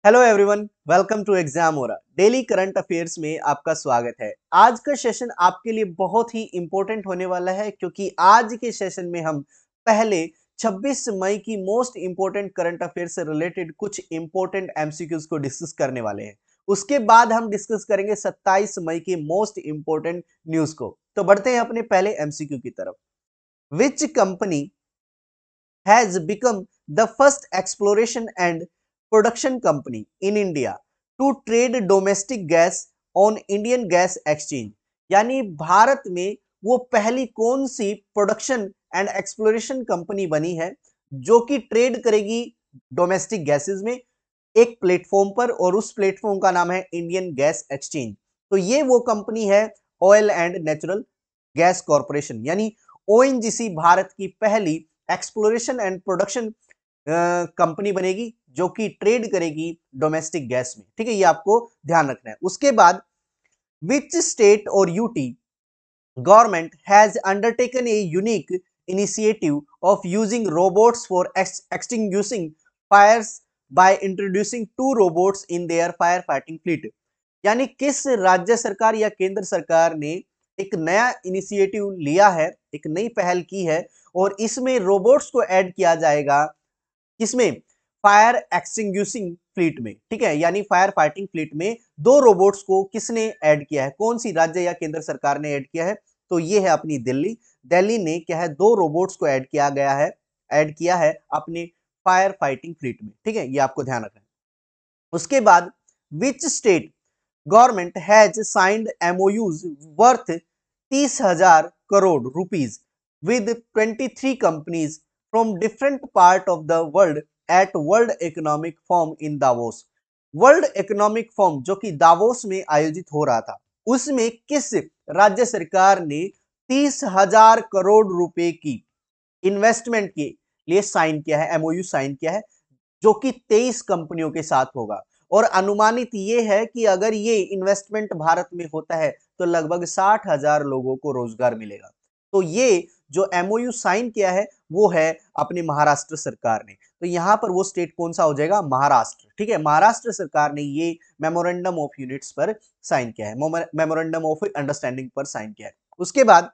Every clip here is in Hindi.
Hello everyone, welcome to Exam Ora daily current affairs में आपका स्वागत है। आज का सेशन आपके लिए बहुत ही इंपॉर्टेंट होने वाला है क्योंकि आज के सेशन में हम पहले 26 मई की मोस्ट इंपॉर्टेंट करंट अफेयर से रिलेटेड कुछ इंपॉर्टेंट एमसीक्यूज को डिस्कस करने वाले हैं। उसके बाद हम डिस्कस करेंगे 27 मई की मोस्ट इंपॉर्टेंट न्यूज को। तो बढ़ते हैं अपने पहले एमसीक्यू की तरफ। Which company has become the first exploration and production company in India to trade domestic gas on Indian Gas Exchange। यानी भारत में वो पहली कौन सी प्रोडक्शन एंड एक्सप्लोरेशन कंपनी बनी है जो कि ट्रेड करेगी डोमेस्टिक गैसेस में एक प्लेटफॉर्म पर, और उस प्लेटफॉर्म का नाम है इंडियन गैस एक्सचेंज। तो ये वो कंपनी है oil and natural gas corporation, यानी ओएनजीसी भारत की पहली एक्सप्लोरेशन एंड प्रोडक्शन कंपनी बनेगी जो कि ट्रेड करेगी डोमेस्टिक गैस में। ठीक है, ये आपको ध्यान रखना है। उसके बाद विच स्टेट और UT government has undertaken a unique initiative of using robots for extinguishing fires by introducing two robots in their firefighting fleet। यानी किस राज्य सरकार या केंद्र सरकार ने एक नया इनिशिएटिव लिया है, एक नई पहल की है, और इसमें रोबोट्स को ऐड किया जाएगा। किसमें? फायर एक्सटिंग्विशिंग फ्लीट में। ठीक है, यानी फायर फाइटिंग फ्लीट में दो रोबोट्स को किसने ऐड किया है, कौन सी राज्य या केंद्र सरकार ने ऐड किया है? तो ये है अपनी दिल्ली। दिल्ली ने क्या है, दो रोबोट्स को ऐड किया गया है, ऐड किया है अपने फायर फाइटिंग फ्लीट में। ठीक है, ये आपको ध्यान रखना है। उसके बाद which state government has signed MoUs worth 30,000 crore rupees with 23 companies from different part of the world at world economic forum in Davos. World economic forum जो कि दावोस में आयोजित हो रहा था, उसमें किस राज्य सरकार ने 30,000 करोड़ रुपए की इन्वेस्टमेंट के लिए साइन किया है, एमओयू साइन किया है, जो कि 23 कंपनियों के साथ होगा। और अनुमानित ये है कि अगर ये इन्वेस्टमेंट भारत में होता है तो लगभग 60,000 लोगों को रोजगार मिलेगा। तो ये जो एमओयू साइन किया है वो है अपनी महाराष्ट्र सरकार ने। तो यहां पर वो स्टेट कौन सा हो जाएगा? महाराष्ट्र। ठीक है, महाराष्ट्र सरकार ने ये मेमोरेंडम ऑफ यूनिट्स पर साइन किया है, मेमोरेंडम ऑफ अंडरस्टैंडिंग पर साइन किया है। उसके बाद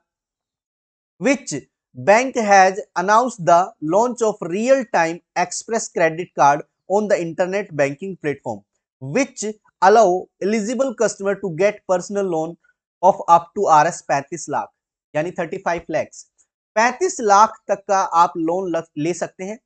which bank has announced the launch of real-time express credit card on the internet banking platform, which allow eligible customer to get personal loan of up to Rs 35 lakh, यानी 35 lakhs, 35 लाख तक का आप लोन ले सकते हैं।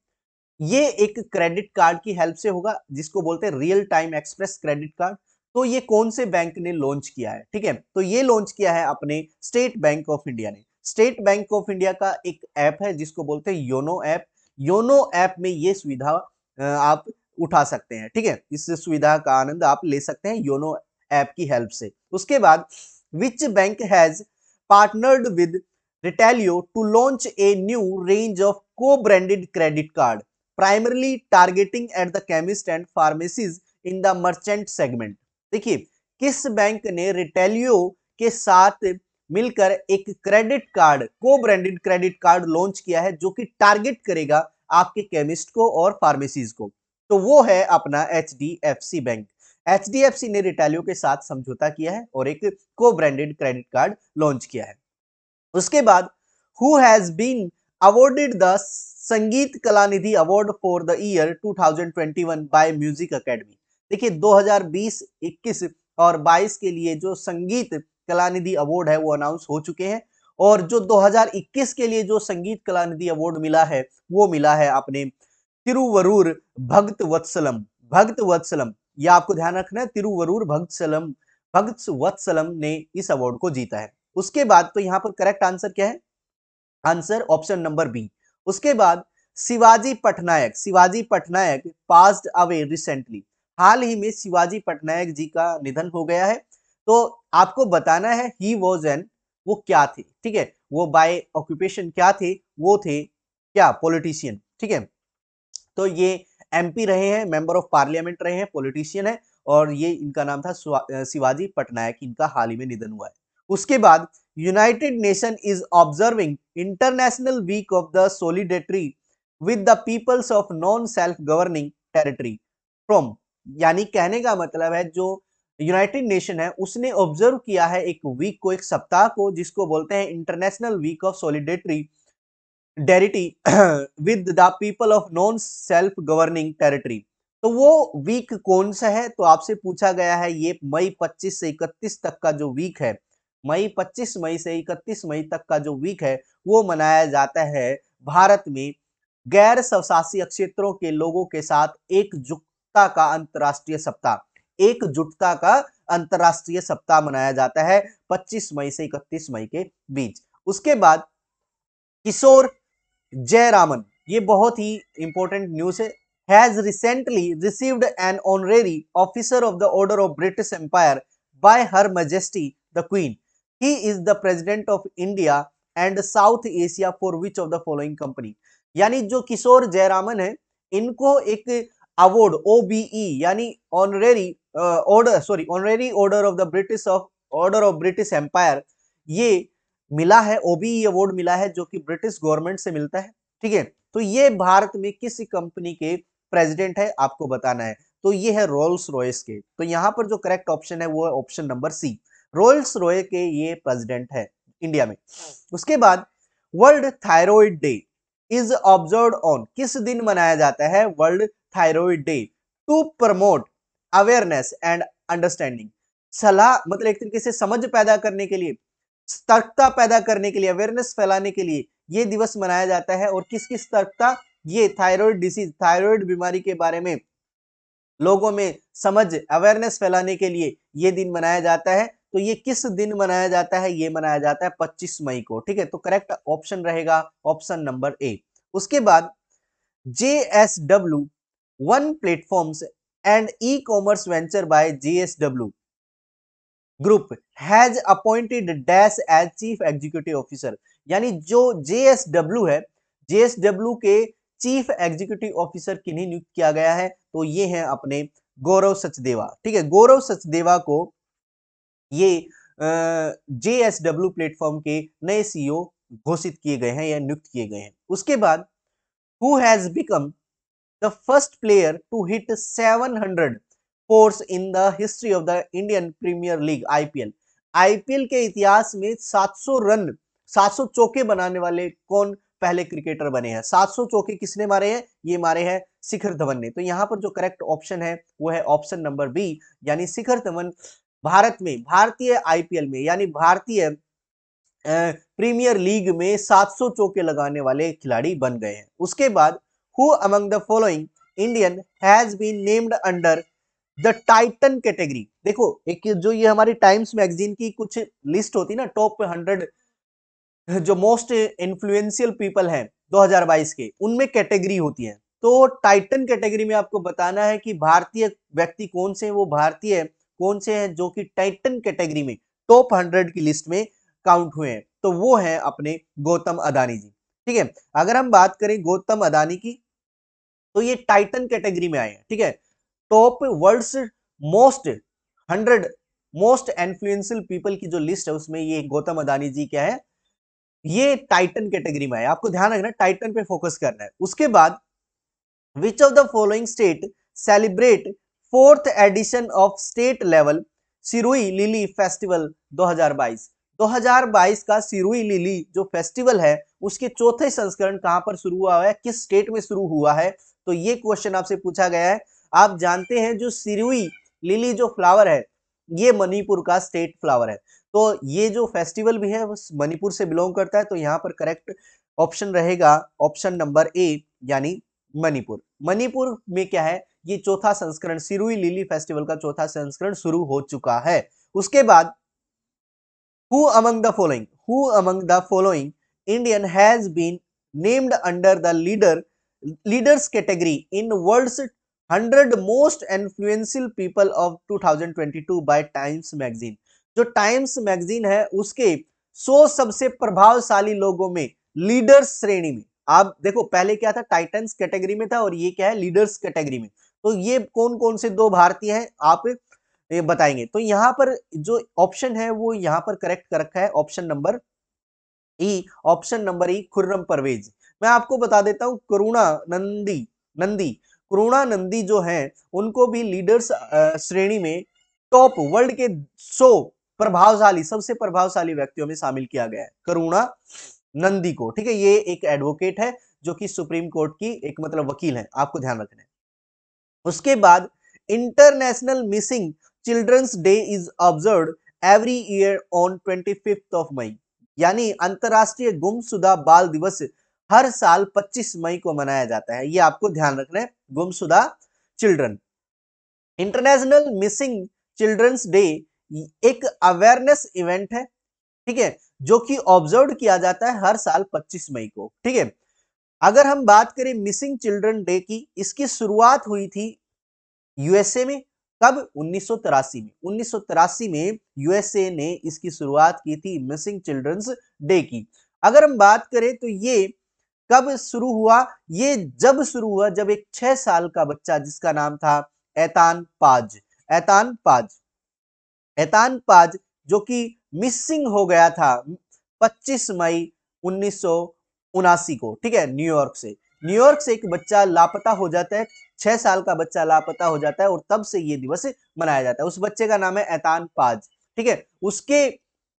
ये एक क्रेडिट कार्ड की हेल्प से होगा जिसको बोलते हैं real time express credit card. तो ये कौन से बैंक ने लॉन्च किया है? ठीक है, तो ये लॉन्च किया है अपने स्टेट बैंक ऑफ इंडिया ने। स्टेट बैंक ऑफ इंडिया का एक ऐप है जिसको बोलते हैं योनो ऐप। योनो ऐप में ये सुविधा आप उठा सकते हैं। ठीक है, इस सुविधा का आनंद आप ले सकते हैं योनो ऐप की हेल्प से। उसके बाद which bank has partnered with Retailio to launch a new range of co-branded credit card primarily targeting at the chemist and pharmacies in the merchant segment. देखिए, किस बैंक ने रिटेलियो के साथ मिलकर एक credit card, co-branded credit card launch किया है जो कि टारगेट करेगा आपके केमिस्ट को और फार्मेसीज को? तो वो है अपना एचडीएफसी बैंक। एचडीएफसी ने रिटेलियो के साथ समझौता किया है और एक को ब्रांडेड क्रेडिट कार्ड लॉन्च किया है। उसके बाद who has been awarded the Sangeetha Kalanidhi award for the year 2021 by Music Academy. देखिए, 2020, 21 और 22 के लिए जो संगीत कलानिधि अवार्ड है वो अनाउंस हो चुके हैं, और जो 2021 के लिए जो संगीत कलानिधि अवार्ड मिला है वो मिला है अपने तिरुवरूर भक्त वत्सलम। भक्त वत्सलम, ये आपको ध्यान रखना है, तिरुवरूर भक्त वत्सलम ने इस अवार्ड को जीता है। उसके बाद तो यहां पर करेक्ट आंसर क्या है? Answer option number B. उसके बाद Shivaji Patnaik, Shivaji Patnaik passed away recently. हाल ही में शिवाजी पटनायक जी का निधन हो गया है। तो आपको बताना है ही वॉज एन, वो क्या थे? ठीक है, वो बाय ऑक्यूपेशन क्या थे? वो थे क्या? पॉलिटिशियन। ठीक है, तो ये एमपी रहे हैं, मेंबर ऑफ पार्लियामेंट रहे हैं, पॉलिटिशियन है, और ये इनका नाम था शिवाजी पटनायक। इनका हाल ही में निधन हुआ है। उसके बाद United Nation is observing international week of the solidarity with the peoples of non self governing territory from यानी कहने का मतलब है जो यूनाइटेड नेशन है उसने ऑब्जर्व किया है एक वीक को, एक सप्ताह को, जिसको बोलते हैं इंटरनेशनल वीक ऑफ सॉलिडेरिटी डेरिटी with the people of non self governing territory. तो वो वीक कौन सा है? तो आपसे पूछा गया है ये मई 25 से 31 तक का जो वीक है, मई 25 मई से 31 मई तक का जो वीक है वो मनाया जाता है भारत में गैर स्वशासी क्षेत्रों के लोगों के साथ एकजुटता का अंतर्राष्ट्रीय सप्ताह। एकजुटता का अंतर्राष्ट्रीय सप्ताह मनाया जाता है 25 मई से 31 मई के बीच। उसके बाद किशोर जयरामन, ये बहुत ही इंपॉर्टेंट न्यूज है, has recently received an honorary officer of the order of British Empire by her majesty the queen. He is the president of India and South Asia for which of the following company. यानी जो किशोर जयरामन है इनको एक अवार्ड ओबीई यानी honorary order, sorry honorary order of the British of order of British Empire, ये मिला है, ओबीई अवार्ड मिला है जो कि ब्रिटिश गवर्नमेंट से मिलता है। ठीक है, तो ये भारत में किस कंपनी के प्रेसिडेंट है आपको बताना है। तो ये है रोल्स रॉयस के। तो यहां पर जो करेक्ट ऑप्शन है वो है option number C, Rolls Royce के ये प्रेसिडेंट है इंडिया में। उसके बाद world thyroid day is observed on, किस दिन मनाया जाता है world thyroid day? To promote awareness and understanding, सलाह मतलब एक तरीके से समझ पैदा करने के लिए, सतर्कता पैदा करने के लिए, अवेयरनेस फैलाने के लिए ये दिवस मनाया जाता है। और किसकी सतर्कता? ये थायराइड डिसीज, थायराइड बीमारी के बारे में लोगों में समझ, अवेयरनेस फैलाने के लिए ये दिन मनाया जाता है। तो ये किस दिन मनाया जाता है? ये मनाया जाता है 25 मई को। ठीक है, तो करेक्ट ऑप्शन रहेगा ऑप्शन नंबर ए। उसके बाद JSW one platforms and e commerce venture by JSW group has appointed dash as chief executive officer. यानी जो JSW है, JSW के चीफ एग्जीक्यूटिव ऑफिसर किन्हीं नियुक्त किया गया है? तो ये हैं अपने गौरव सचदेवा। ठीक है, गौरव सचदेवा को ये JSW प्लेटफॉर्म के नए CEO घोषित किए गए हैं या नियुक्त किए गए हैं। उसके बाद who has become the first player to hit 700 fours in the history of the Indian Premier League IPL। IPL के इतिहास में 700 रन, 700 चौके बनाने वाले कौन पहले क्रिकेटर बने हैं? 700 चौके किसने मारे हैं? ये मारे हैं शिखर धवन ने। तो यहां पर जो करेक्ट ऑप्शन है वो है ऑप्शन नंबर बी, यानी शिखर धवन भारत में, भारतीय IPL में यानी भारतीय प्रीमियर लीग में 700 चौके लगाने वाले खिलाड़ी बन गए हैं। उसके बाद who among the following Indian has been named under the Titan category. देखो एक जो ये हमारी टाइम्स मैगजीन की कुछ लिस्ट होती है ना, टॉप 100 जो मोस्ट इन्फ्लुएंशियल पीपल हैं 2022 के, उनमें कैटेगरी होती है। तो टाइटन कैटेगरी में आपको बताना है कि भारतीय व्यक्ति कौन से हैं, वो भारतीय कौन से हैं जो कि टाइटन कैटेगरी में टॉप 100 की लिस्ट में काउंट हुए हैं। तो वो है अपने गौतम अदानी जी। ठीक है, अगर हम बात करें गौतम अदानी की तो ये टाइटन कैटेगरी में आए हैं। ठीक है, top world's most 100 most influential people की जो लिस्ट है उसमें ये गौतम अदानी जी क्या है, ये टाइटन कैटेगरी में है। आपको ध्यान रखना, टाइटन पे फोकस करना है। उसके बाद विच of the following state celebrate fourth edition of state level Shirui lily festival 2022। 2022 का सिरुई लिली जो फेस्टिवल है उसके चौथे संस्करण कहां पर शुरू हुआ है, किस स्टेट में शुरू हुआ है? तो ये क्वेश्चन आपसे पूछा गया है। आप जानते हैं जो सिरुई लिली जो फ्लावर है ये मणिपुर का स्टेट फ्लावर है। तो ये जो फेस्टिवल भी है वो मणिपुर से बिलोंग करता है। तो यहाँ पर करेक्ट ऑप्शन रहेगा ऑप्शन नंबर ए, यानी मणिपुर। मणिपुर में क्या है, ये चौथा संस्करण सिरुई लिली फेस्टिवल का चौथा संस्करण शुरू हो चुका है। उसके बाद who among the following, who among the following Indian has been named under the leaders category in world's 100 most influential people of 2022 by Times magazine. जो टाइम्स मैगजीन है उसके 100 सबसे प्रभावशाली लोगों में लीडर्स श्रेणी में, आप देखो पहले क्या था, टाइटंस कैटेगरी में था और ये क्या है, लीडर्स कैटेगरी में। तो ये कौन कौन से दो भारतीय हैं आप ये बताएंगे। तो यहाँ पर जो ऑप्शन है वो यहाँ पर करेक्ट कर रखा है option number E, option number E Khurram Parvez. मैं आपको बता देता हूं करुणा नंदी नंदी करुणा नंदी जो हैं उनको भी लीडर्स श्रेणी में टॉप वर्ल्ड के 100 प्रभावशाली, सबसे प्रभावशाली व्यक्तियों में शामिल किया गया है करुणा नंदी को। ठीक है, ये एक एडवोकेट है जो कि सुप्रीम कोर्ट की एक मतलब वकील है, आपको ध्यान रखना है। उसके बाद international missing children's day is observed every year on 25 of May, यानी अंतरराष्ट्रीय गुमशुदा बाल दिवस हर साल 25 मई को मनाया जाता है। ये आपको ध्यान रखना है, गुमशुदा children. International missing children's day एक अवेयरनेस इवेंट है, ठीक है, जो कि ऑब्जर्व किया जाता है हर साल 25 मई को। ठीक है, अगर हम बात करें मिसिंग चिल्ड्रन डे की, इसकी शुरुआत हुई थी यूएसए में। कब? 1983 में। 1983 में यूएसए ने इसकी शुरुआत की थी मिसिंग चिल्ड्रंस डे की। अगर हम बात करें तो ये कब शुरू हुआ? ये जब शुरू हुआ जब एक 6 साल का बच्चा जिसका नाम था एतान पाज, एतान पाज, एतान पाज जो कि मिसिंग हो गया था 25 मई 1979 को। ठीक है, न्यूयॉर्क से एक बच्चा लापता हो जाता है, 6 साल का बच्चा लापता हो जाता है और तब से ये दिवस मनाया जाता है। उस बच्चे का नाम है एतान पाज। ठीक है, उसके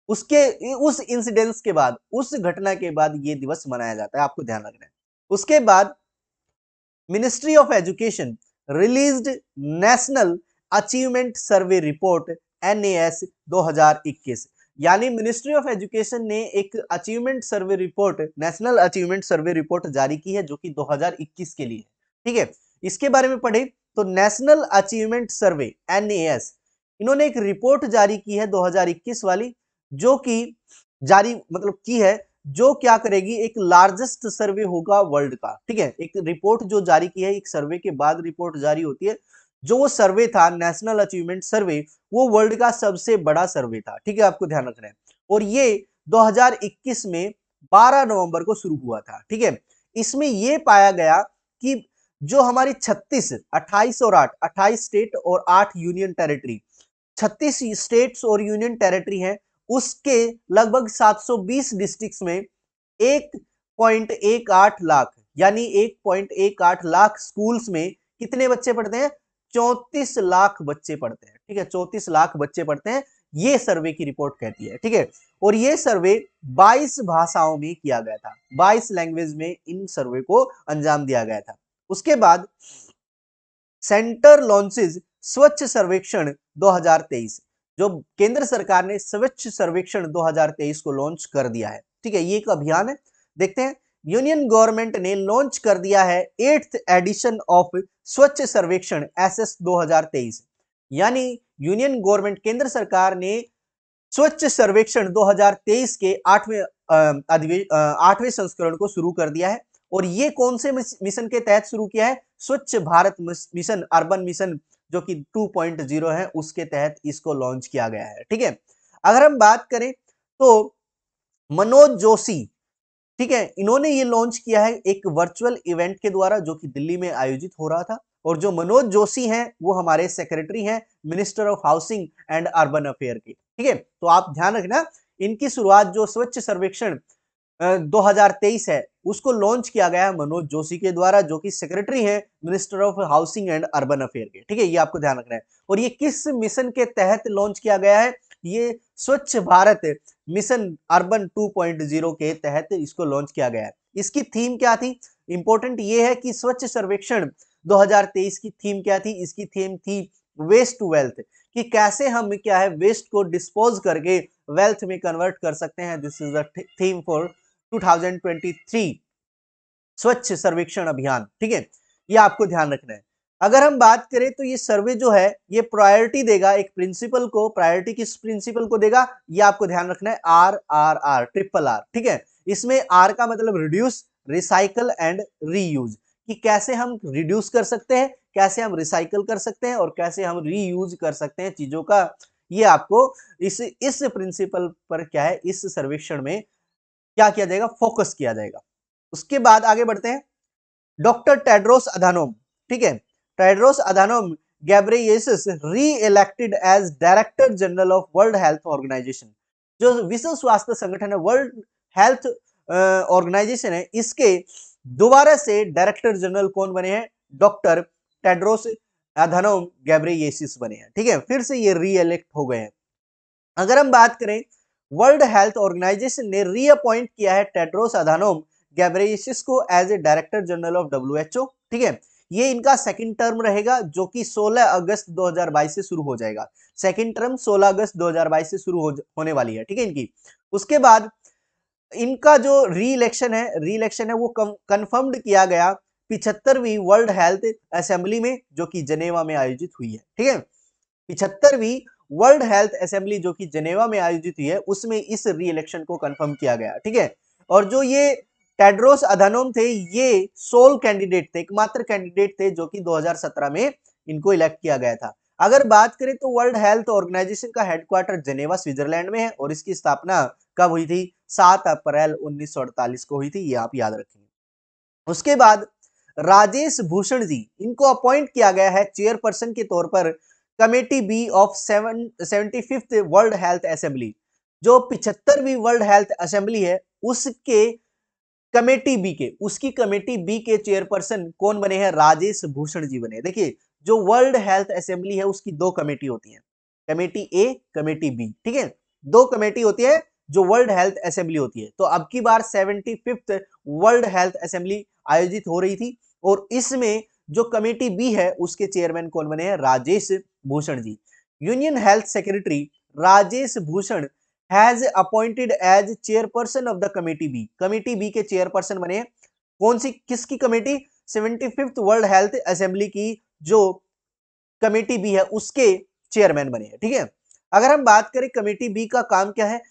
उसके उस इंसिडेंस के बाद, उस घटना के बाद ये दिवस मनाया जाता है, आपको ध्यान रखना है। उसके बाद ministry of education released national achievement survey report NAS 2021, यानी मिनिस्ट्री ऑफ एजुकेशन ने एक achievement survey report, national achievement survey report जारी की है जो कि 2021 के लिए है। ठीक है, इसके बारे में पढ़े तो नेशनल अचीवमेंट सर्वे NAS, इन्होंने एक रिपोर्ट जारी की है 2021 वाली, जो कि जारी मतलब की है, जो क्या करेगी, एक लार्जेस्ट सर्वे होगा वर्ल्ड का। ठीक है, एक रिपोर्ट जो जारी की है, एक सर्वे के बाद रिपोर्ट जारी होती है। जो वो सर्वे था नेशनल अचीवमेंट सर्वे, वो वर्ल्ड का सबसे बड़ा सर्वे था। ठीक है, आपको ध्यान रखना है। और ये 2021 में 12 नवंबर को शुरू हुआ था। ठीक है, इसमें ये पाया गया कि जो हमारी 36, 28 और 8, 28 स्टेट और 8 यूनियन टेरिटरी, 36 स्टेट्स और यूनियन टेरिटरी हैं, उसके लगभग 720 डिस्ट्रिक्ट्स में 1.18 लाख, यानी 1.18 लाख स्कूल्स में कितने बच्चे पढ़ते हैं? 34 लाख बच्चे पढ़ते हैं। ठीक है, 34 लाख बच्चे पढ़ते हैं, ये सर्वे की रिपोर्ट कहती है। ठीक है, और ये सर्वे 22 भाषाओं में किया गया था, 22 लैंग्वेज में इन सर्वे को अंजाम दिया गया था। उसके बाद सेंटर लॉन्चेस स्वच्छ सर्वेक्षण 2023, जो केंद्र सरकार ने स्वच्छ सर्वेक्षण 2023 को लॉन्च कर दिया है। ठीक है, ये एक अभियान है। देखते हैं, यूनियन गवर्नमेंट ने लॉन्च कर दिया है 8th एडिशन ऑफ स्वच्छ सर्वेक्षण SS 2023, यानी यूनियन गवर्नमेंट, केंद्र सरकार ने स्वच्छ सर्वेक्षण 2023 के 8वें संस्करण को शुरू कर दिया है। और ये कौन से मिशन के तहत शुरू किया है? स्वच्छ भारत मिशन, अर्बन मिशन जो कि 2.0 है, उसके तहत इसको लॉन्च किया गया है। ठीक है, अगर हम बात करें तो मनोज जोशी, ठीक है, इन्होंने ये लॉन्च किया है एक वर्चुअल इवेंट के द्वारा जो कि दिल्ली में आयोजित हो रहा था। और जो मनोज जोशी हैं वो हमारे सेक्रेटरी हैं minister of housing and urban affair के। ठीक है, तो आप ध्यान रखना, इनकी शुरुआत जो स्वच्छ सर्वेक्षण 2023 है उसको लॉन्च किया गया है मनोज जोशी के द्वारा, जो कि सेक्रेटरी हैं minister of housing and urban affair के। ठीक है, ये आपको ध्यान रखना है। और ये किस मिशन के तहत लॉन्च किया गया है? ये स्वच्छ भारत मिशन अर्बन 2.0 के तहत इसको लॉन्च किया गया है। इसकी थीम क्या थी? इंपॉर्टेंट ये है कि स्वच्छ सर्वेक्षण 2023 की थीम क्या थी? इसकी थीम थी वेस्ट टू वेल्थ, कि कैसे हम क्या है वेस्ट को डिस्पोज करके वेल्थ में कन्वर्ट कर सकते हैं। This is the theme for 2023 स्वच्छ सर्वेक्षण अभियान। ठीक है, ये आपको ध्यान रखना है। अगर हम बात करें तो ये सर्वे जो है ये प्रायोरिटी देगा एक प्रिंसिपल को। प्रायोरिटी किस प्रिंसिपल को देगा? ये आपको ध्यान रखना है, RRR, ट्रिपल R। ठीक है, इसमें R का मतलब रिड्यूस, रिसाइकल एंड रीयूज, कि कैसे हम रिड्यूस कर सकते हैं, कैसे हम रिसाइकल कर सकते हैं और कैसे हम रीयूज कर सकते हैं चीजों का। ये आपको इस प्रिंसिपल पर क्या है, इस सर्वेक्षण में क्या किया जाएगा? फोकस किया जाएगा। उसके बाद आगे बढ़ते हैं, डॉक्टर टेड्रोस अधानोम। ठीक है, Tedros Adhanom Ghebreyesus re-elected as Director general of World Health Organization. जो विश्व स्वास्थ्य संगठन है, वर्ल्ड हेल्थ ऑर्गेनाइजेशन है, इसके दोबारा से डायरेक्टर जनरल कौन बने हैं? डॉक्टर टेड्रोस अधानोम गैब्रियेसिस बने हैं। ठीक है, फिर से ये री इलेक्ट हो गए हैं। अगर हम बात करें, वर्ल्ड हेल्थ ऑर्गेनाइजेशन ने रीअपॉइंट किया है टेड्रोस अधानोम गैब्रियेसिस को as a director general of WHO. ठीक है, ये इनका सेकंड टर्म रहेगा जो कि 16 अगस्त 2022 से शुरू हो जाएगा। सेकंड टर्म 16 अगस्त 2022 से शुरू होने वाली है। ठीक है, इनकी उसके बाद इनका जो री इलेक्शन है वो कंफर्म्ड किया गया 75वीं वर्ल्ड हेल्थ असेंबली में, जो कि जनेवा में आयोजित हुई है। ठीक है, 75वीं वर्ल्ड हेल्थ असेंबली जो कि जनेवा में आयोजित हुई है, उसमें इस री इलेक्शन को कंफर्म किया गया। ठीक है, और जो ये टेड्रोस अधानोम थे, ये सोल कैंडिडेट थे, एकमात्र कैंडिडेट थे जो कि 2017 में इनको इलेक्ट किया गया था। अगर बात करें तो वर्ल्ड हेल्थ ऑर्गेनाइजेशन का हेडक्वार्टर जनेवा स्विट्जरलैंड में है और इसकी स्थापना कब हुई थी? 7 अप्रैल 1948 को हुई थी, ये आप याद रखेंगे। उसके बाद राजेश भूषण जी, इनको अपॉइंट किया गया है चेयरपर्सन के तौर पर committee B of 75th World Health Assembly. जो 75वीं वर्ल्ड हेल्थ असेंबली है उसके कमेटी बी के चेयरपर्सन कौन बने हैं? राजेश भूषण जी बने हैं। देखिए, जो वर्ल्ड हेल्थ असेंबली है उसकी दो कमेटी होती है, कमेटी ए, कमेटी बी। ठीक है, दो कमेटी होती है जो वर्ल्ड हेल्थ असेंबली होती है। तो अब की बार 75th वर्ल्ड हेल्थ असेंबली आयोजित हो रही थी और इसमें जो कमेटी बी है उसके चेयरमैन कौन बने हैं? Rajesh Bhushan ji. Union health secretary Rajesh Bhushan has appointed as chairperson of the committee B. Committee B के चेयरपर्सन बने कौन सी, किसकी committee? 75th World Health Assembly की जो कमेटी बी है उसके चेयरमैन बने हैं। ठीक है, अगर हम बात करें कमेटी बी का काम क्या है,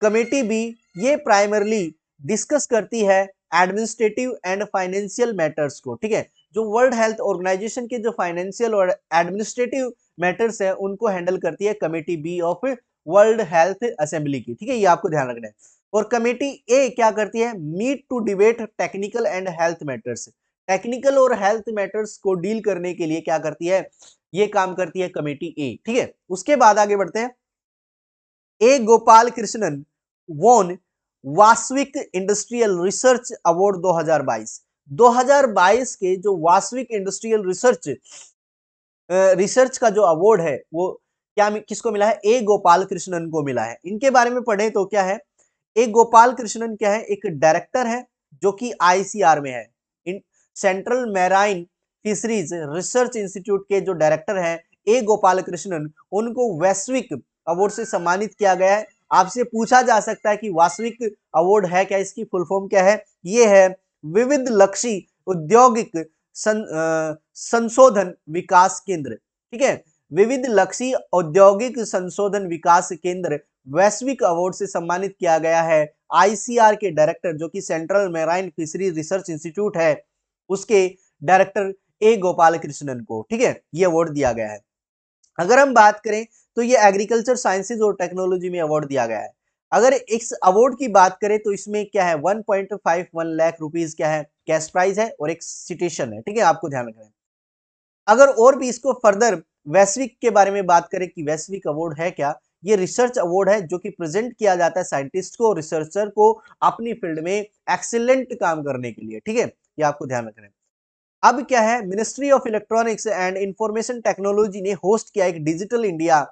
कमेटी बी ये प्राइमरली डिस्कस करती है एडमिनिस्ट्रेटिव एंड फाइनेंशियल मैटर्स को। ठीक है, जो वर्ल्ड हेल्थ ऑर्गेनाइजेशन के जो फाइनेंशियल और एडमिनिस्ट्रेटिव मैटर्स है उनको हैंडल करती है committee B of World Health Assembly की। ठीक है, ये आपको ध्यान रखना है। और कमेटी ए क्या करती है? Meet to debate technical and health matters. Technical और हेल्थ मैटर्स को डील करने के लिए क्या करती है? ये काम करती है कमेटी ए। ठीक है, उसके बाद आगे बढ़ते हैं। ए गोपाल कृष्णन वोन वास्विक इंडस्ट्रियल रिसर्च अवार्ड 2022। 2022 के जो वास्विक इंडस्ट्रियल रिसर्च का जो अवार्ड है वो क्या किसको मिला है? ए गोपाल कृष्णन को मिला है। इनके बारे में पढ़े तो क्या है? ए गोपाल कृष्णन क्या है? एक डायरेक्टर है जो कि आईसीआर में है, in central marine fisheries research institute के जो डायरेक्टर हैं ए गोपाल कृष्णन, उनको वैश्विक अवार्ड से सम्मानित किया गया है। आपसे पूछा जा सकता है कि वास्तविक अवार्ड है क्या, इसकी फुल फॉर्म क्या है? ये है विविध लक्षी औद्योगिक संशोधन विकास केंद्र। ठीक है, विविध लक्षी औद्योगिक संशोधन विकास केंद्र वैश्विक अवार्ड से सम्मानित किया गया है आईसीआर के डायरेक्टर जो कि central marine fishery research institute है उसके डायरेक्टर ए गोपाल कृष्णन को। ठीक है, ये अवार्ड दिया गया है। अगर हम बात करें तो ये एग्रीकल्चर साइंसेज और टेक्नोलॉजी में अवार्ड दिया गया है। अगर इस अवार्ड की बात करें तो इसमें क्या है? 1.51 लाख रुपीज क्या है? कैश प्राइज है और एक सिटेशन है। ठीक है, आपको ध्यान रखना है। अगर और भी इसको फर्दर वैश्विक के बारे में बात करें कि वैश्विक अवार्ड है क्या, ये रिसर्च अवार्ड है जो कि प्रेजेंट किया जाता है साइंटिस्ट को, रिसर्चर को अपनी फील्ड में एक्सीलेंट काम करने के लिए। ठीक है, ये आपको ध्यान रखना है। अब क्या है? Ministry of Electronics and Information technology ने होस्ट किया एक digital India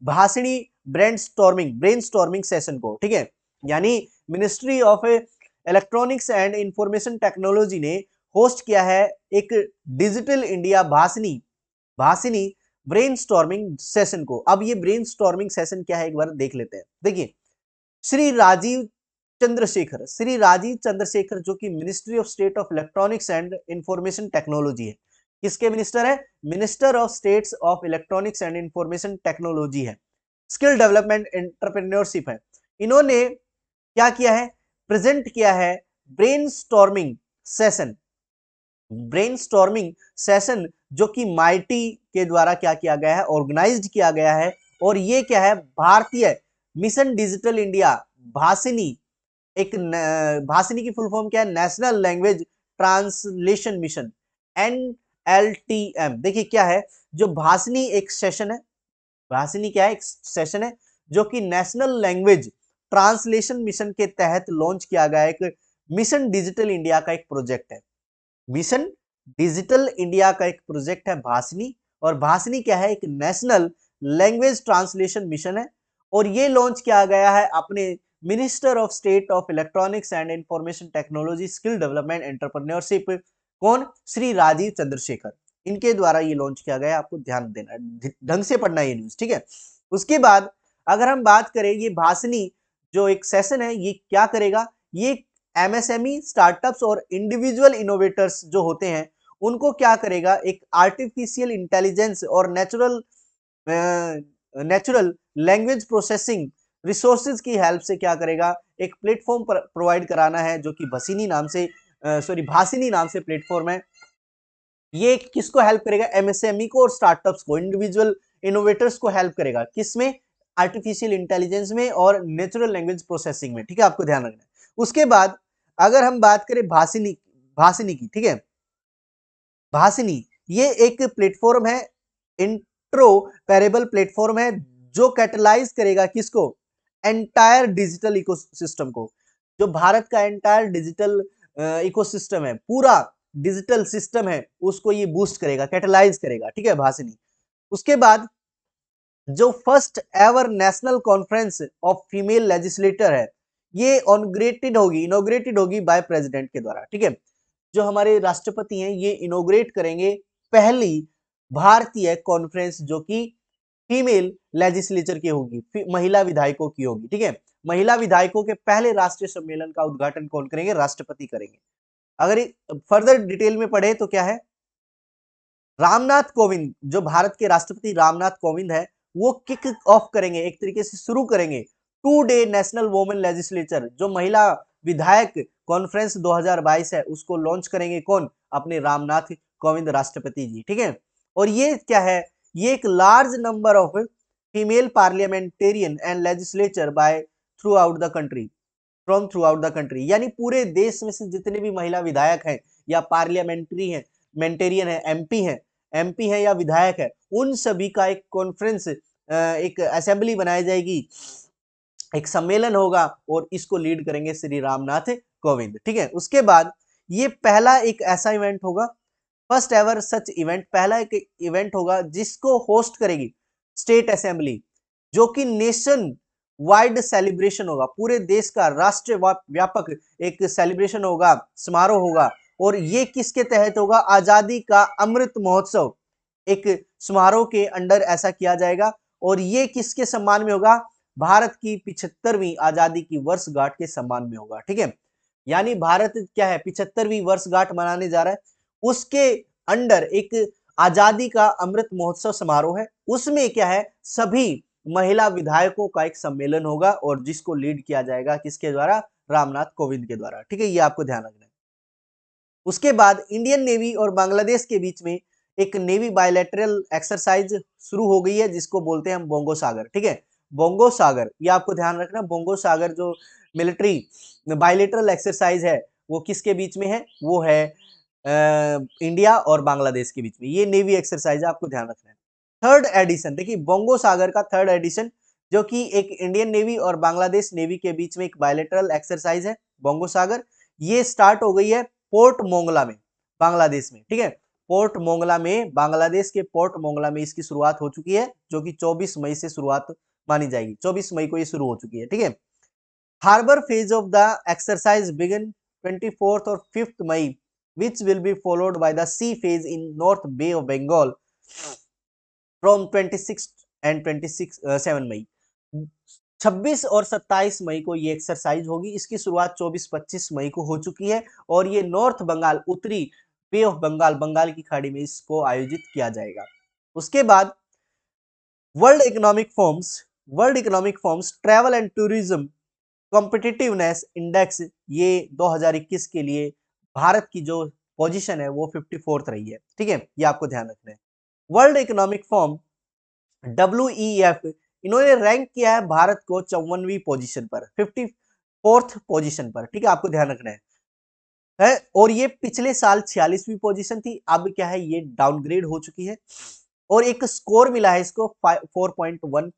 Bhashini brainstorming session को। ठीक है, यानी ministry of Electronics and Information technology ने होस्ट किया है एक digital India Bhashini brainstorming session को। अब ये ब्रेनस्टॉर्मिंग सेशन क्या है एक बार देख लेते हैं। देखिए, श्री राजीव चंद्रशेखर जो कि ministry of state of Electronics and Information technology है। किसके मिनिस्टर है? Minister of states of Electronics and Information technology है। स्किल डेवलपमेंट एंटरप्रेन्योरशिप है। इन्होंने क्या किया है? प्रेजेंट किया है ब्रेनस्टॉर्मिंग सेशन ब्रेनस्टॉर्मिंग सेशन, जो कि माइटी के द्वारा क्या किया गया है? ऑर्गेनाइज्ड किया गया है। और ये क्या है? भारतीय mission digital India Bhashini Bhashini की फुल फॉर्म क्या है? National language translation mission, NLTM। देखिए क्या है, जो भाषिनी एक सेशन है, भाषिनी क्या है? एक सेशन है जो कि नेशनल लैंग्वेज ट्रांसलेशन मिशन के तहत लॉन्च किया गया एक मिशन डिजिटल इंडिया का एक प्रोजेक्ट है। मिशन डिजिटल इंडिया का एक प्रोजेक्ट है भाषिनी, और भाषिनी क्या है, एक नेशनल लैंग्वेज ट्रांसलेशन मिशन है, और ये लॉन्च किया गया है अपने minister of state of Electronics and Information technology skill development entrepreneurship, कौन, श्री राजीव चंद्रशेखर, इनके द्वारा ये लॉन्च किया गया है। आपको ध्यान देना, ढंग से पढ़ना ये न्यूज, ठीक है। उसके बाद अगर हम बात करें, ये भाषिनी जो एक सेशन है, ये क्या करेगा, ये एमएसएमई स्टार्टअप्स और इंडिविजुअल इनोवेटर्स जो होते हैं उनको क्या करेगा, एक आर्टिफिशियल इंटेलिजेंस और नेचुरल लैंग्वेज प्रोसेसिंग रिसोर्सेज की हेल्प से क्या करेगा, एक प्लेटफॉर्म प्रोवाइड कराना है, जो कि भसीनी नाम से भाषिनी नाम से प्लेटफॉर्म है। ये किसको हेल्प करेगा, एमएसएमई को और स्टार्टअप्स को, इंडिविजुअल इनोवेटर्स को हेल्प करेगा, किसमें, आर्टिफिशियल इंटेलिजेंस में और नेचुरल लैंग्वेज प्रोसेसिंग में, ठीक है, आपको ध्यान रखना है। उसके बाद अगर हम बात करें भाषिनी भाषिनी की, ठीक है, भाषिनी ये एक प्लेटफॉर्म है, इंट्रोपरेबल प्लेटफॉर्म है, जो कैटलाइज करेगा किसको, एंटायर डिजिटल इकोसिस्टम को, जो भारत का एंटायर डिजिटल इकोसिस्टम है, पूरा डिजिटल सिस्टम है, उसको ये बूस्ट करेगा, कैटलाइज करेगा, ठीक है, भाषिनी। उसके बाद जो first ever national conference of female legislator है, ये इनोग्रेटेड होगी बाय प्रेसिडेंट के द्वारा, ठीक है। जो हमारे राष्ट्रपति हैं, ये इनोग्रेट करेंगे पहली भारतीय कॉन्फ्रेंस, जो कि फीमेल लेजिस्लेचर की होगी, महिला विधायकों की होगी, ठीक है। महिला विधायकों के पहले राष्ट्रीय सम्मेलन का उद्घाटन कौन करेंगे, राष्ट्रपति करेंगे। अगर फर्दर डिटेल में पढ़े तो क्या है, रामनाथ कोविंद, जो भारत के राष्ट्रपति रामनाथ कोविंद है, वो किक ऑफ करेंगे, एक तरीके से शुरू करेंगे 2 डे नेशनल वुमेन लेजिस्लेचर, जो महिला विधायक कॉन्फ्रेंस 2022 है, उसको लॉन्च करेंगे कौन, अपने रामनाथ कोविंद राष्ट्रपति जी, ठीक है। और ये क्या है, ये एक large number of female parliamentarian and legislature by throughout the country, from throughout the country, यानी पूरे देश में से जितने भी महिला विधायक हैं या पार्लियामेंट्री हैं, मेंटेरियन है, एमपी है या विधायक है, उन सभी का एक कॉन्फ्रेंस, एक असेंबली बनाई जाएगी, एक सम्मेलन होगा, और इसको लीड करेंगे श्री रामनाथ कोविंद, ठीक है। उसके बाद ये पहला एक ऐसा इवेंट होगा, फर्स्ट एवर सच इवेंट, पहला एक इवेंट होगा जिसको होस्ट करेगी स्टेट असेंबली, जो कि नेशन वाइड सेलिब्रेशन होगा, पूरे देश का राष्ट्र व्यापक एक सेलिब्रेशन होगा, समारोह होगा। और ये किसके तहत होगा, आजादी का अमृत महोत्सव एक समारोह के अंडर ऐसा किया जाएगा, और ये किसके सम्मान में होगा, भारत की 75वीं आजादी की वर्षगांठ के सम्मान में होगा, ठीक है। यानी भारत क्या है, 75वीं वर्षगांठ मनाने जा रहा है, उसके अंडर एक आजादी का अमृत महोत्सव समारोह है, उसमें क्या है, सभी महिला विधायकों का एक सम्मेलन होगा, और जिसको लीड किया जाएगा किसके द्वारा, रामनाथ कोविंद के द्वारा, ठीक है, ये आपको ध्यान रखना है। उसके बाद इंडियन नेवी और बांग्लादेश के बीच में एक नेवी बायलैटरल एक्सरसाइज शुरू हो गई है, जिसको बोलते हैं हम बोंगो सागर, ठीक है, बोंगो सागर, ये आपको ध्यान रखना, बोंगो सागर जो मिलिट्री बायलैटरल एक्सरसाइज है, वो किसके बीच में है, वो है इंडिया और बांग्लादेश के बीच में, ये नेवी एक्सरसाइज है, आपको ध्यान रखना है। थर्ड एडिशन, देखिए बोंगो सागर का थर्ड एडिशन, जो कि एक इंडियन नेवी और बांग्लादेश नेवी के बीच में एक बायलैटरल एक्सरसाइज है, बोंगो सागर, ये स्टार्ट हो गई है पोर्ट मोंगला में, बांग्लादेश में, ठीक है, पोर्ट मोंगला में, बांग्लादेश के पोर्ट मोंगला में इसकी शुरुआत हो चुकी है, जो कि 24 मई से शुरुआत मानी जाएगी, 24 मई को ये शुरू हो चुकी है, ठीक है। Harbour phase of the exercise begin 24th और 5th May, which will be followed by the sea phase in North Bay of Bengal from 26th and 7 मई। 26 और 27 मई को ये एक्सरसाइज होगी, इसकी शुरुआत 24-25 मई को हो चुकी है, और ये नॉर्थ बंगाल, उत्तरी बे ऑफ बंगाल, बंगाल की खाड़ी में इसको आयोजित किया जाएगा। उसके बाद world economic forms travel and tourism competitiveness index, ये 2021 के लिए भारत की जो पोजीशन है वो 54th रही है, ठीक है, ये आपको ध्यान रखना है। वर्ल्ड इकोनॉमिक फॉर्म WEF, इन्होंने रैंक किया है भारत को 54वीं पोजीशन पर, 54th पोजीशन पर, ठीक है, आपको ध्यान रखना है। और ये पिछले साल 46वीं पोजीशन थी, अब क्या है, ये डाउनग्रेड हो चुकी है, और एक स्कोर मिला है इसको 4.1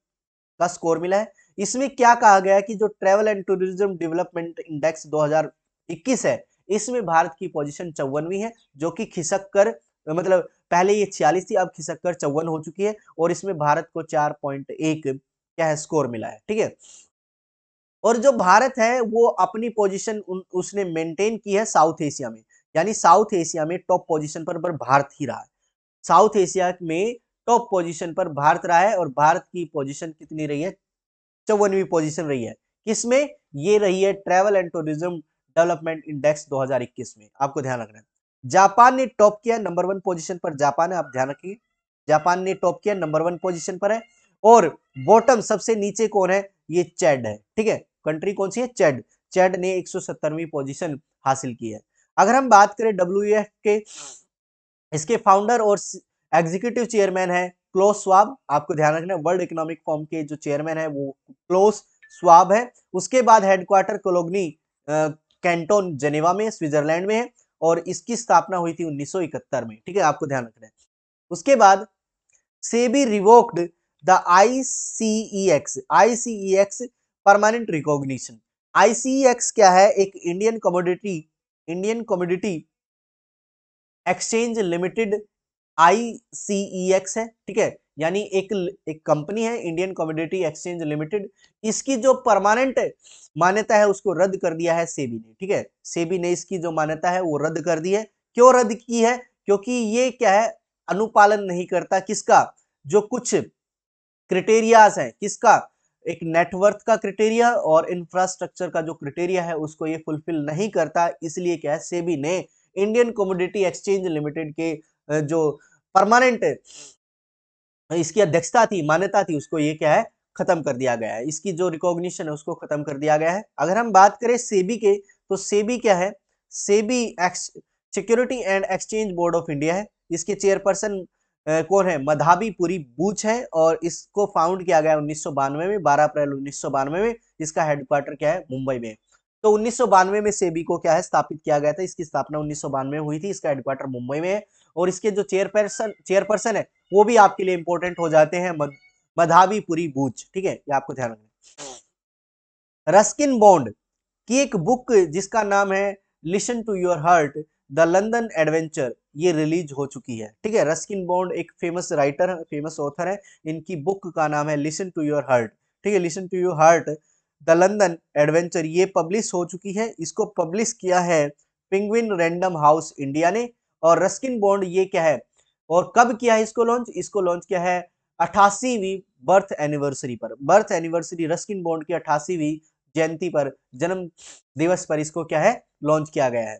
का स्कोर मिला है। इसमें क्या कहा गया कि जो travel and tourism development index 2021 है, इसमें भारत की पोजीशन 54वीं है, जो कि खिसक कर मतलब पहले ये 46 थी, अब खिसक कर 54 हो चुकी है और इसमें भारत को 4.1 क्या है स्कोर मिला है, ठीक है। और जो भारत है वो अपनी पोजीशन उसने मेंटेन की है साउथ एशिया में, यानी साउथ एशिया में टॉप पोजीशन पर भारत ही रहा है। साउथ एशिया में टॉप पोजीशन पर भारत रहा है और भारत की पोजीशन कितनी रही है, 54वीं पोजीशन रही है। किसमें? ये रही है travel and tourism development index 2021 में, आपको ध्यान रखना है। जापान ने टॉप किया, नंबर 1 पोजीशन पर जापान है, आप ध्यान रखिए। जापान ने टॉप किया, नंबर 1 पोजीशन पर है। और बॉटम सबसे नीचे कौन है? ये चैड है, ठीक है। कंट्री कौन सी है? चैड। चैड ने 170वीं पोजीशन हासिल की है। अगर हम बात करें डब्ल्यूईएफ के, इसके फाउंडर और एग्जीक्यूटिव चेयरमैन है क्लोस स्वाब, आपको ध्यान रखना है। वर्ल्ड इकोनॉमिक फोरम के जो चेयरमैन है वो क्लोस स्वाब है। उसके बाद हेडक्वार्टर कोलोगनी कैंटोन जेनेवा में, स्विट्जरलैंड में है और इसकी स्थापना हुई थी 1971 में, ठीक है, आपको ध्यान रखना है। उसके बाद SEBI revoked the ICEX permanent recognition. ICEX क्या है? एक Indian commodity exchange limited, ICEX है, ठीक है। यानी एक कंपनी है इंडियन कमोडिटी एक्सचेंज लिमिटेड। इसकी जो परमानेंट मान्यता है उसको रद्द कर दिया है सेबी ने, ठीक है। सेबी ने इसकी जो मान्यता है वो रद्द कर दी है। क्यों रद्द की है? क्योंकि ये क्या है, अनुपालन नहीं करता किसका, जो कुछ क्रिटेरियाज है, किसका, एक नेटवर्थ का क्रिटेरिया और इंफ्रास्ट्रक्चर का जो क्रिटेरिया है उसको ये फुलफिल नहीं करता। इसलिए क्या है, सेबी ने इंडियन कमोडिटी एक्सचेंज लिमिटेड के जो परमानेंट इसकी अध्यक्षता थी, मान्यता थी, उसको ये क्या है, खत्म कर दिया गया है। इसकी जो रिकॉग्निशन है उसको खत्म कर दिया गया है। अगर हम बात करें सेबी के, तो सेबी क्या है? SEBI security and exchange board of India है। इसके चेयरपर्सन कौन है? मधाबी पुरी बूच है और इसको फाउंड किया गया 1992 में, 12 अप्रैल 1992 में। इसका हेडक्वार्टर क्या है? मुंबई में। तो 1992 में सेबी को क्या है, स्थापित किया गया था। इसकी स्थापना 1992 में हुई थी। इसका हेडक्वार्टर मुंबई में है और इसके जो चेयरपर्सन है वो भी आपके लिए इंपॉर्टेंट हो जाते हैं, मधाबी पुरी बूच, ठीक है, ये आपको ध्यान रखना है। रस्किन बॉन्ड की एक बुक जिसका नाम है listen to your heart the London adventure, ये रिलीज हो चुकी है, ठीक है। रस्किन बॉन्ड एक फेमस राइटर है, फेमस ऑथर है। इनकी बुक का नाम है लिसन टू योर हार्ट, ठीक है, listen to your heart the London adventure, ये पब्लिश हो चुकी है। इसको पब्लिश किया है पेंगुइन रैंडम हाउस इंडिया ने। और रस्किन बॉन्ड ये क्या है और कब किया है इसको लॉन्च? इसको लॉन्च किया है 88वीं बर्थ एनिवर्सरी पर। बर्थ एनिवर्सरी रस्किन बॉन्ड की 88वीं जयंती पर, जन्म दिवस पर इसको क्या है, लॉन्च किया गया है।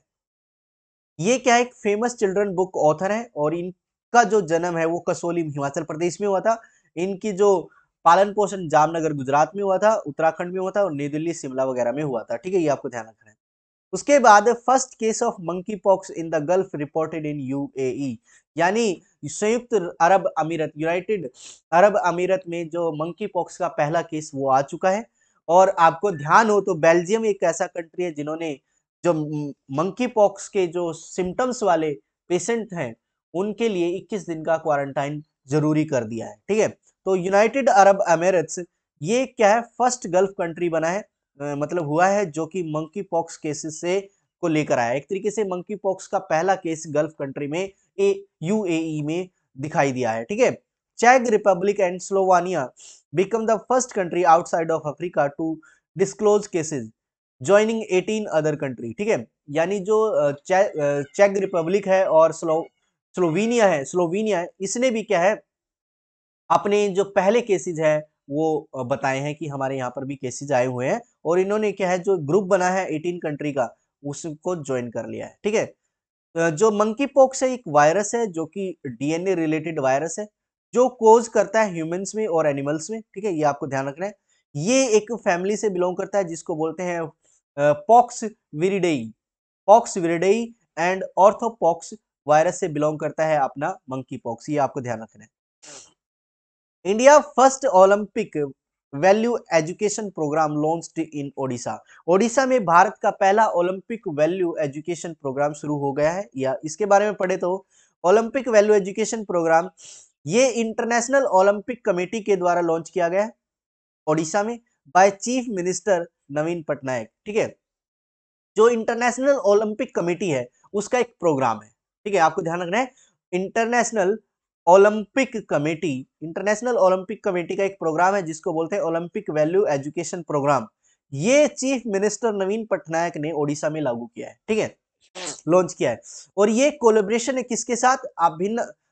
ये क्या है, एक फेमस चिल्ड्रन बुक ऑथर है और इनका जो जन्म है वो कसोली हिमाचल प्रदेश में हुआ था। इनकी जो पालन पोषण जामनगर गुजरात में हुआ था, उत्तराखंड में हुआ था और नई दिल्ली शिमला वगैरह में हुआ था, ठीक है, ये आपको ध्यान रखना है। उसके बाद first case of monkey pox in the gulf reported in UAE, यानी संयुक्त अरब अमीरत, यूनाइटेड अरब अमीरत में जो मंकी पॉक्स का पहला केस वो आ चुका है। और आपको ध्यान हो तो बेल्जियम एक ऐसा कंट्री है जिन्होंने जो मंकी पॉक्स के जो सिम्टम्स वाले पेशेंट हैं उनके लिए 21 दिन का क्वारंटाइन जरूरी कर दिया है, ठीक है। तो यूनाइटेड अरब अमीरत्स ये क्या है, फर्स्ट गल्फ कंट्री बना है, मतलब हुआ है जो कि मंकी पॉक्स केसेस से को लेकर आया। एक तरीके से मंकी पॉक्स का पहला केस गल्फ कंट्री में यूएई में दिखाई दिया है, ठीक है। चेक Republic and Slovenia become the first country outside of Africa to disclose cases joining 18 other country, ठीक है। यानी जो चेक रिपब्लिक है और स्लोवीनिया है, इसने भी क्या है, अपने जो पहले केसेज है वो बताए हैं कि हमारे यहाँ पर भी केसेज आए हुए हैं और इन्होंने क्या है, जो ग्रुप बना है 18 कंट्री का उसको ज्वाइन कर लिया है, ठीक है। जो मंकी पॉक्स है एक वायरस है जो कि डीएनए रिलेटेड वायरस है, जो कोज करता है ह्यूमंस में और एनिमल्स में, ठीक है, ये आपको ध्यान रखना है। ये एक फैमिली से बिलोंग करता है जिसको बोलते हैं Poxviridae, Poxviridae and orthopox virus से बिलोंग करता है अपना मंकी पॉक्स, ये आपको ध्यान रखना है। India first Olympic value education programme launched in Odisha, Odisha में भारत का पहला ओलंपिक वैल्यू एजुकेशन प्रोग्राम शुरू हो गया है। या इसके बारे में पढ़े तो ओलंपिक वैल्यू एजुकेशन प्रोग्राम ये इंटरनेशनल ओलंपिक कमेटी के द्वारा लॉन्च किया गया है ओडिशा में बाय चीफ मिनिस्टर नवीन पटनायक, ठीक है। जो इंटरनेशनल ओलंपिक कमेटी है उसका एक प्रोग्राम है, ठीक है, आपको ध्यान रखना है। इंटरनेशनल इंटरनेशनल ओलंपिक कमेटी का एक प्रोग्राम है जिसको बोलते हैं ओलंपिक वैल्यू एजुकेशन प्रोग्राम। ये चीफ मिनिस्टर नवीन पटनायक ने ओडिशा में लागू किया है, ठीक है, लॉन्च किया है। और ये कोलेब्रेशन है किसके साथ?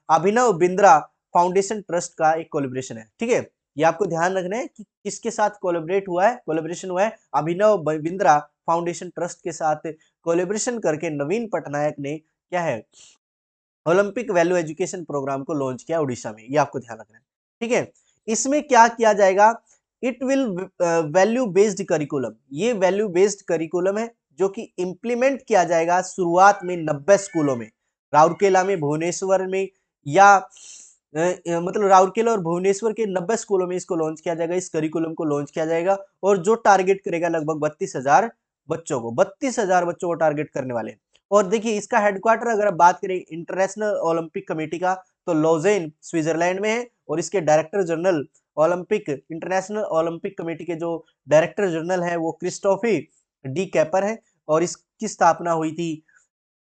अभिनव बिंद्रा फाउंडेशन ट्रस्ट का एक कोलेब्रेशन है, ठीक है। ये आपको ध्यान रखना है कि किसके साथ कोलेब्रेशन हुआ है, अभिनव बिंद्रा फाउंडेशन ट्रस्ट के साथ कोलेब्रेशन करके नवीन पटनायक ने क्या है, ओलंपिक वैल्यू एजुकेशन प्रोग्राम को लॉन्च किया उड़ीसा में। ये आपको ध्यान रखना है, ठीक है। इसमें क्या किया जाएगा? It will value based curriculum, ये वैल्यू बेस्ड करिकुलम है जो कि इंप्लीमेंट किया जाएगा शुरुआत में 90 स्कूलों में, राउरकेला में, भुवनेश्वर में, या मतलब राउरकेला और भुवनेश्वर के 90 स्कूलों में इसको लॉन्च किया जाएगा, इस करिकुलम को लॉन्च किया जाएगा। और जो टारगेट करेगा लगभग 32,000 बच्चों को, 32,000 बच्चों को टारगेट करने वाले हैं। और देखिए इसका हेडक्वार्टर अगर आप बात करें इंटरनेशनल ओलंपिक कमेटी का, तो लॉजेन स्विट्जरलैंड में है। और इसके director general international Olympic committee के जो डायरेक्टर जनरल है वो क्रिस्टोफी डी कैपर है। और इसकी स्थापना हुई थी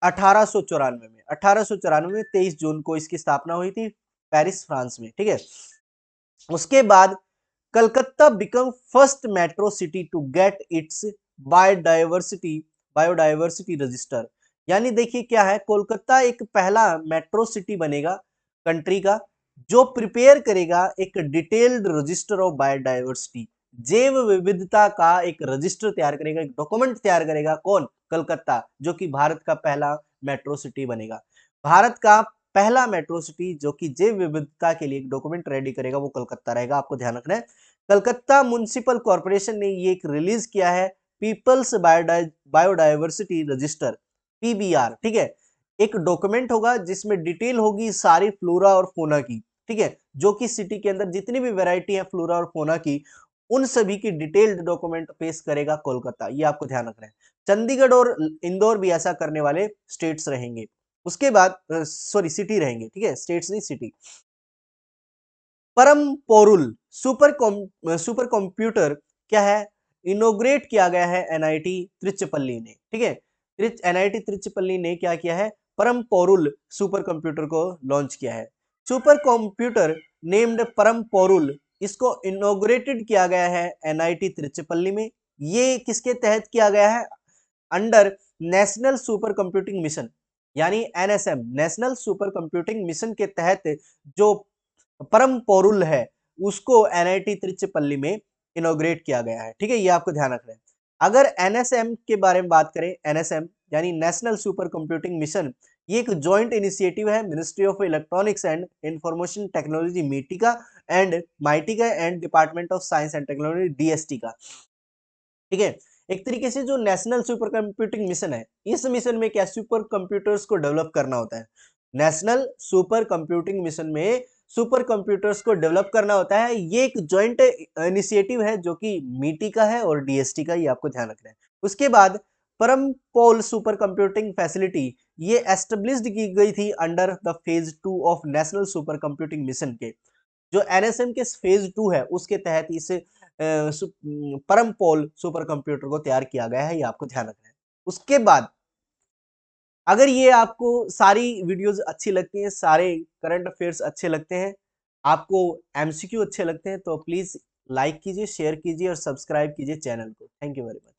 1894 में, 1894 में 23 जून को इसकी स्थापना हुई थी पेरिस, फ्रांस में, ठीक है। उसके बाद Calcutta become first metro city to get its biodiversity register. यानी देखिए क्या है, कोलकाता एक पहला मेट्रो सिटी बनेगा कंट्री का जो प्रिपेयर करेगा एक डिटेल्ड रजिस्टर ऑफ बायोडायवर्सिटी, जैव विविधता का एक रजिस्टर तैयार करेगा, एक डॉक्यूमेंट तैयार करेगा। कौन? कलकत्ता, जो कि भारत का पहला मेट्रो सिटी बनेगा। भारत का पहला मेट्रो सिटी जो कि जैव विविधता के लिए एक डॉक्यूमेंट रेडी करेगा वो कलकत्ता रहेगा, आपको ध्यान रखना है। कलकत्ता म्युनिसिपल कॉर्पोरेशन ने ये एक रिलीज किया है पीपल्स बायोडायवर्सिटी रजिस्टर, पीबीआर, ठीक है। एक डॉक्यूमेंट होगा जिसमें डिटेल होगी सारी फ्लोरा और फोना की, ठीक है, जो कि सिटी के अंदर जितनी भी वैरायटी है फ्लोरा और फोना की, उन सभी की डिटेल्ड डॉक्यूमेंट पेश करेगा कोलकाता। ये आपको ध्यान रखना है। चंडीगढ़ और इंदौर भी ऐसा करने वाले स्टेट्स रहेंगे। उसके बाद सॉरी सिटी रहेंगे, ठीक है, स्टेट्स नहीं सिटी। परम पोरुल सुपर कंप्यूटर क्या है, इनोग्रेट किया गया है एनआईटी त्रिचपल्ली ने, ठीक है। एनआईटी त्रिचपल्ली ने क्या किया है, परम पोरुल सुपर कंप्यूटर को लॉन्च किया है। सुपर कंप्यूटर नेम्ड परम पोरुल, इसको इनोग्रेटेड किया गया है एनआईटी त्रिचपल्ली में। ये किसके तहत किया गया है? Under National Supercomputing Mission, यानी NSM, National Supercomputing Mission के तहत जो परम पोरुल है उसको एनआईटी त्रिचपल्ली में इनोग्रेट किया गया है, ठीक है। ये आपको ध्यान रखना है। अगर एनएसएम के बारे में बात करें, एनएसएम यानी नेशनल सुपर कंप्यूटिंग मिशन, ये एक जॉइंट इनिशिएटिव है Ministry of Electronics and Information Technology माइटिका and Department of Science and Technology DST का, ठीक है। एक तरीके से जो नेशनल सुपर कंप्यूटिंग मिशन है, इस मिशन में क्या सुपर कंप्यूटर्स को डेवलप करना होता है। नेशनल सुपर कंप्यूटिंग मिशन में सुपर कंप्यूटर्स को डेवलप करना होता है। ये एक जॉइंट इनिशिएटिव है जो कि मीटी का है और डीएसटी का, ये आपको ध्यान रखना है। उसके बाद परम पोल सुपर कंप्यूटिंग फैसिलिटी ये एस्टेब्लिश्ड की गई थी under the phase 2 of national Supercomputing Mission के। जो एनएसएम के फेज 2 है उसके तहत इस परम पोल सुपर कंप्यूटर को तैयार किया गया है, ये आपको ध्यान रखना है। उसके बाद अगर ये आपको सारी वीडियोस अच्छी लगती हैं, सारे करंट अफेयर्स अच्छे लगते हैं, आपको एमसीक्यू अच्छे लगते हैं, तो प्लीज लाइक कीजिए, शेयर कीजिए और सब्सक्राइब कीजिए चैनल को। Thank you very much.